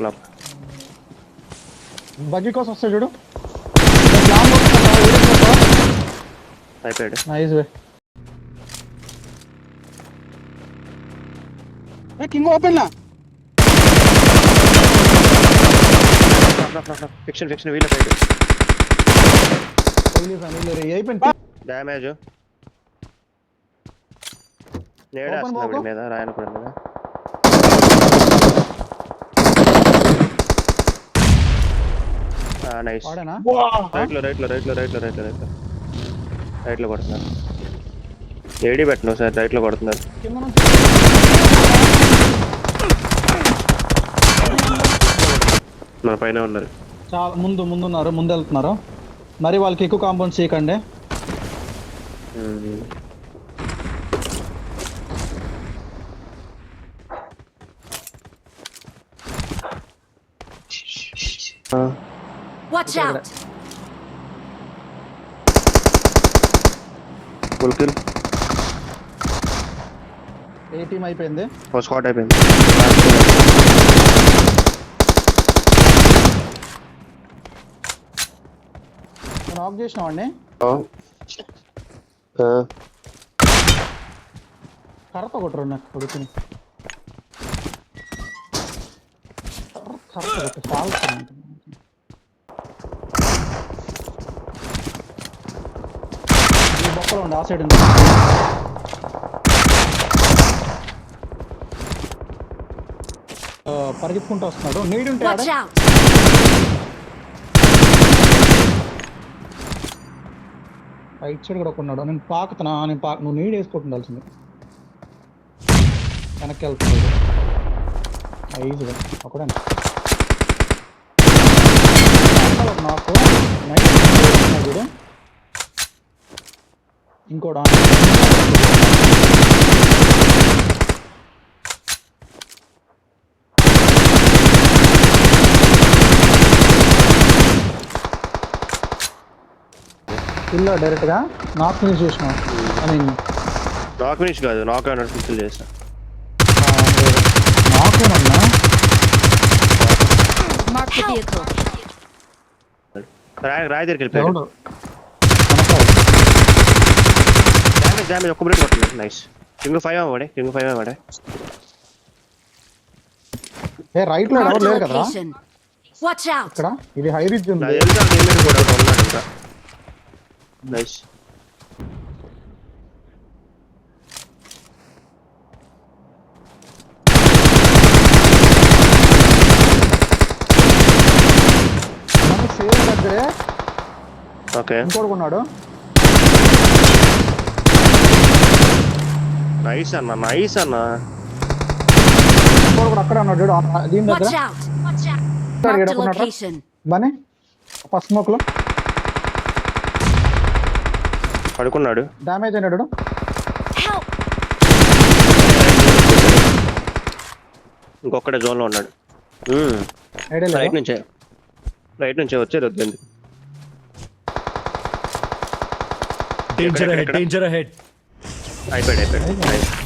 నాక్ బగ్గి కోసం వస్తాడు చూడు. అయిపోయాడు. Nice way. కింగ్ ఓపెన్ లా ఫిక్షన్ వీళ్ళ సైడ్ అయిపోయింది. డ్యామేజ్ నేడేస్తున్నా వీడి మీద, రాయన కూడా మీద. నైస్. రైట్లో కొడుతున్నారు. ఏడీ పెట్టను సార్, రైట్లో కొడుతున్నారు. మన పైన ఉన్నారు. చాలా ముందున్నారు, ముందు వెళ్తున్నారు. మరి వాళ్ళకి ఎక్కువ కాంపౌండ్ చేయకండి. Watch out! Full kill. ఏ టీం అయిపోయింది? ఫస్ట్ స్క్వాడ్ అయిపోయింది. నేను ఆఫ్ చేసిన వాడిని. కర్రతో కొట్టరు నాకు కొడుకుని. కర్రతో కొట్టు ఫాల్స్. ఈ బొక్కలో ఉండి ఆ సైడ్ ఉంది. పరిగెత్తుకుంటూ వస్తున్నాడు. నీడ్ ఉంటే Watch out! రైట్ సైడ్ కూడా కొన్నాడు. నేను పాకుతున్నా, నువ్వు నీడ్ వేసుకుంటుండాల్సింది. వెనక్కి వెళ్తున్నాడు. ఐదుగా ఒకడే నాకు నైట్ చూడు. ఇంకోడా ఇల్లు డైరెక్ట్గా నాక్ ఫినిష్ చేసిన. ఐ మీన్ నాక్ ఫినిష్ కాదు, నాక్ ఫినిష్ చేసా. నాకేనన్నా Mark the vehicle. రాయి దగ్గరికి వెళ్ళిపోయాడు. డ్యామేజ్ ఒక్క బుల్లెట్ కొట్టలేదు. నైస్. కింగ్ 5 వాడే. ఏ రైట్ లో Mark ఎవరు the లేరు కదా location. Watch out! ఇక్కడ. ఇది హై రిచ్ ఉంది. కూడా ఉన్నాడు ఇంకా. నైస్. సేమ్ దగ్గరే ఓకే. ఇంకోటి కొన్నాడు. నైస్ అన్న. ఇంకోటి కూడా అక్కడే ఉన్నాడు చూడు. దీని Watch దగ్గర out! Mark the location. బానే ఫస్ట్ స్మోక్ లో పడుకున్నాడు. డ్యామేజ్ అయినాడు. Help! ఇంకొకటే జోన్ లో ఉన్నాడు. రైట్ నుంచే వచ్చేది వద్దండి. Danger ahead. అయిపోయాడు.